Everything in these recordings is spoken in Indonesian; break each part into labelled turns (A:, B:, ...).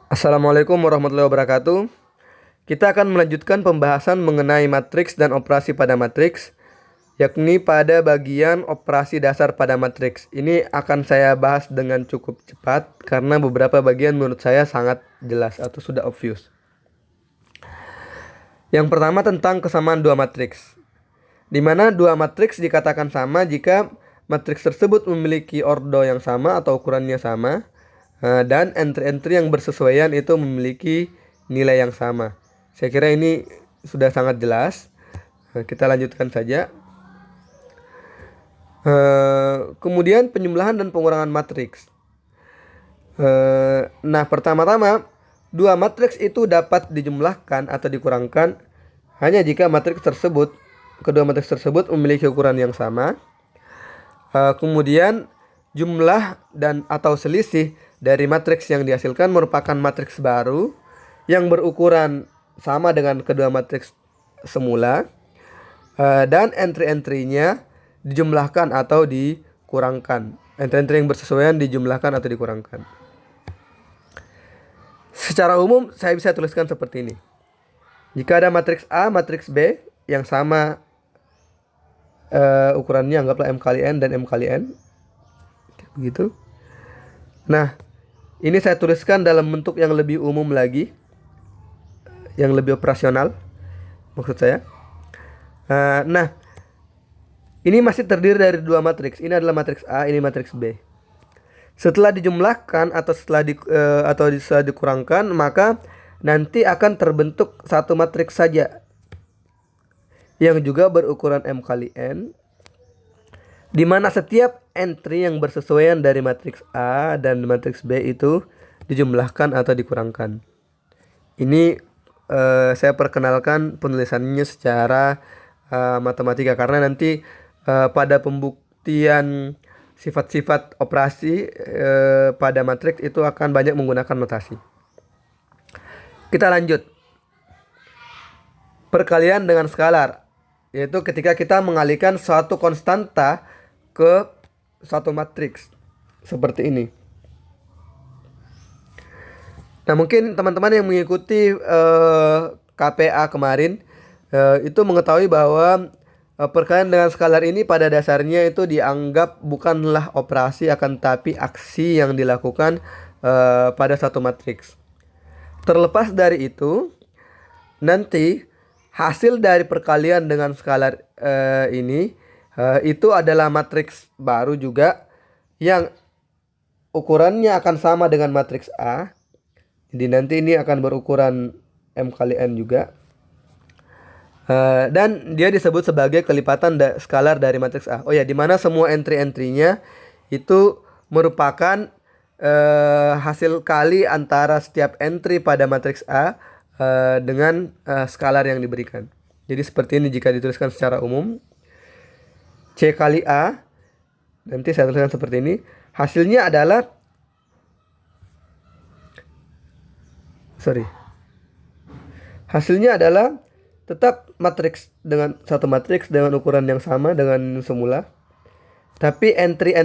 A: Assalamualaikum warahmatullahi wabarakatuh. Kita akan melanjutkan pembahasan mengenai matriks dan operasi pada matriks, yakni pada bagian operasi dasar pada matriks. Ini akan saya bahas dengan cukup cepat karena beberapa bagian menurut saya sangat jelas atau sudah obvious. Yang pertama tentang kesamaan dua matriks, di mana dua matriks dikatakan sama jika matriks tersebut memiliki ordo yang sama atau ukurannya sama, dan entry-entry yang bersesuaian itu memiliki nilai yang sama. Saya kira ini sudah sangat jelas. Kita lanjutkan saja. Kemudian penjumlahan dan pengurangan matriks. Nah, pertama-tama dua matriks itu dapat dijumlahkan atau dikurangkan hanya jika kedua matriks tersebut memiliki ukuran yang sama. Kemudian jumlah dan atau selisih dari matriks yang dihasilkan merupakan matriks baru yang berukuran sama dengan kedua matriks semula, dan entry-entrynya dijumlahkan atau dikurangkan. Entry-entry yang bersesuaian dijumlahkan atau dikurangkan. Secara umum saya bisa tuliskan seperti ini. Jika ada matriks A, matriks B yang sama ukurannya, anggaplah M kali N dan M kali N, begitu. Nah, ini saya tuliskan dalam bentuk yang lebih umum lagi, yang lebih operasional maksud saya. Nah, ini masih terdiri dari dua matriks. Ini adalah matriks A, ini matriks B. Setelah dijumlahkan atau setelah dikurangkan, maka nanti akan terbentuk satu matriks saja yang juga berukuran M kali N, di mana setiap entry yang bersesuaian dari matriks A dan matriks B itu dijumlahkan atau dikurangkan. Ini saya perkenalkan penulisannya secara matematika, karena nanti pada pembuktian sifat-sifat operasi pada matriks itu akan banyak menggunakan notasi. Kita lanjut. Perkalian dengan skalar, yaitu ketika kita mengalihkan suatu konstanta ke suatu matriks seperti ini. Nah, mungkin teman-teman yang mengikuti KPA kemarin itu mengetahui bahwa perkalian dengan skalar ini pada dasarnya itu dianggap bukanlah operasi, akan tapi aksi yang dilakukan pada satu matriks. Terlepas dari itu, nanti hasil dari perkalian dengan skalar ini itu adalah matriks baru juga yang ukurannya akan sama dengan matriks A. Jadi nanti ini akan berukuran M kali N juga. Dan dia disebut sebagai kelipatan skalar dari matriks A. Oh ya, di mana semua entry-entrynya itu merupakan hasil kali antara setiap entry pada matriks A dengan skalar yang diberikan. Jadi seperti ini jika dituliskan secara umum. C kali A, nanti saya tuliskan seperti ini. Hasilnya adalah tetap satu matriks dengan ukuran yang sama dengan semula. Tapi entry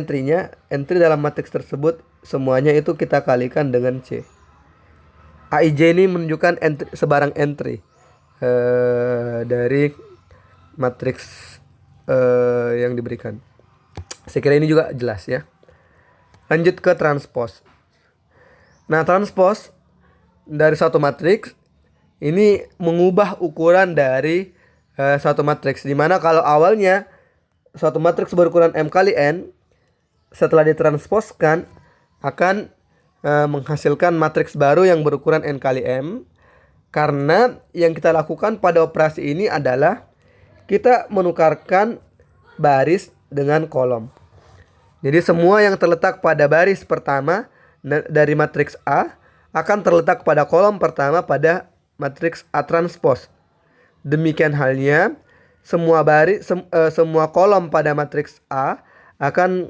A: dalam matriks tersebut semuanya itu kita kalikan dengan C. Aij ini menunjukkan sebarang entry dari matriks yang diberikan. Saya kira ini juga jelas ya. Lanjut ke transpose. Nah, transpose dari suatu matriks ini mengubah ukuran dari suatu matriks, di mana kalau awalnya suatu matriks berukuran M kali N, setelah ditransposkan akan menghasilkan matriks baru yang berukuran N kali M, karena yang kita lakukan pada operasi ini adalah kita menukarkan baris dengan kolom. Jadi semua yang terletak pada baris pertama dari matriks A akan terletak pada kolom pertama pada matriks A transpose. Demikian halnya semua kolom pada matriks A akan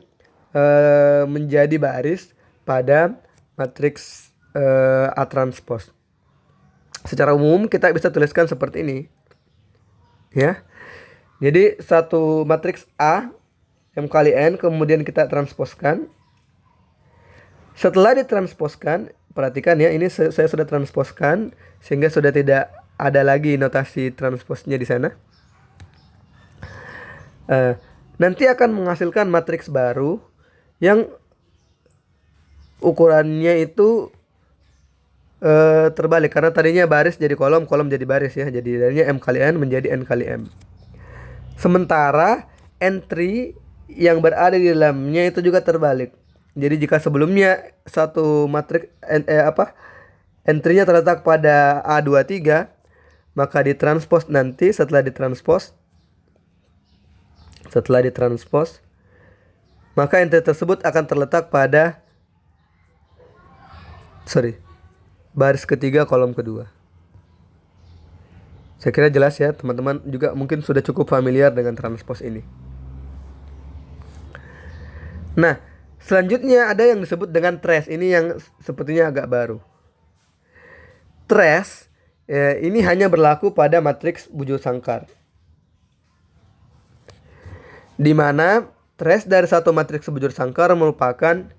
A: menjadi baris pada matriks A transpose. Secara umum kita bisa tuliskan seperti ini, ya. Jadi satu matriks A M kali N kemudian kita transposkan. Setelah ditransposkan, perhatikan ya, ini saya sudah transposkan sehingga sudah tidak ada lagi notasi transposnya di sana. Nanti akan menghasilkan matriks baru yang ukurannya itu terbalik, karena tadinya baris jadi kolom, kolom jadi baris ya. Jadi darinya M kali N menjadi N kali M. Sementara entry yang berada di dalamnya itu juga terbalik. Jadi jika sebelumnya satu matriks entry-nya terletak pada A23, maka ditranspos nanti setelah ditranspos maka entry tersebut akan terletak pada baris ketiga kolom kedua. Saya kira jelas ya, teman-teman juga mungkin sudah cukup familiar dengan transpose ini. Nah, selanjutnya ada yang disebut dengan trace. Ini yang sepertinya agak baru. Trace ini hanya berlaku pada matriks bujur sangkar, di mana trace dari satu matriks bujur sangkar merupakan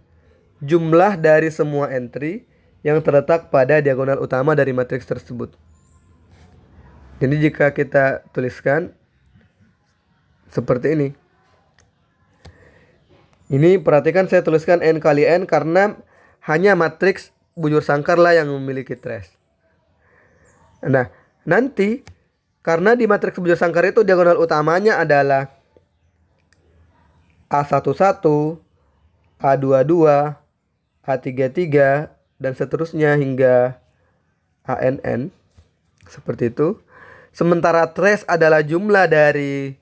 A: jumlah dari semua entry yang terletak pada diagonal utama dari matriks tersebut. Jadi jika kita tuliskan seperti ini. Ini perhatikan saya tuliskan N kali N karena hanya matriks bujur sangkar lah yang memiliki trace. Nah, nanti karena di matriks bujur sangkar itu diagonal utamanya adalah A11, A22, A33, dan seterusnya hingga ANN. Seperti itu. Sementara trace adalah jumlah dari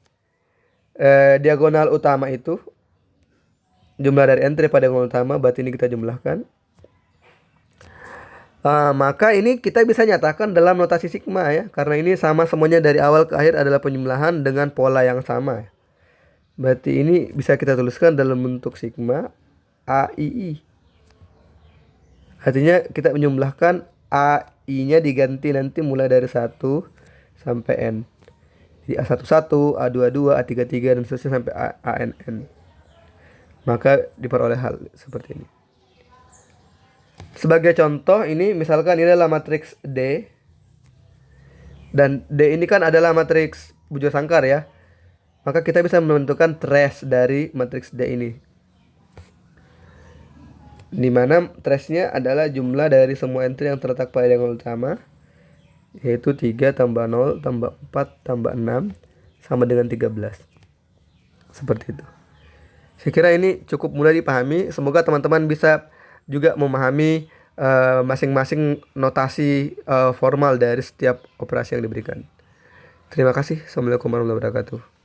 A: diagonal utama itu. Jumlah dari entry pada diagonal utama, berarti ini kita jumlahkan. Maka ini kita bisa nyatakan dalam notasi sigma ya. Karena ini sama semuanya dari awal ke akhir adalah penjumlahan dengan pola yang sama. Berarti ini bisa kita tuliskan dalam bentuk sigma AII. Artinya kita menjumlahkan AI-nya diganti nanti mulai dari 1 sampai N. Jadi A11, A22, A33 dan seterusnya sampai ANN. Maka diperoleh hal seperti ini. Sebagai contoh ini misalkan ini adalah matriks D. Dan D ini kan adalah matriks bujur sangkar ya. Maka kita bisa menentukan trace dari matriks D ini. Di mana trace-nya adalah jumlah dari semua entry yang terletak pada diagonal utama, yaitu 3 tambah 0 tambah 4 tambah 6 sama dengan 13. Seperti itu. Saya kira ini cukup mudah dipahami. Semoga teman-teman bisa juga memahami masing-masing notasi formal dari setiap operasi yang diberikan. Terima kasih. Assalamualaikum warahmatullahi wabarakatuh.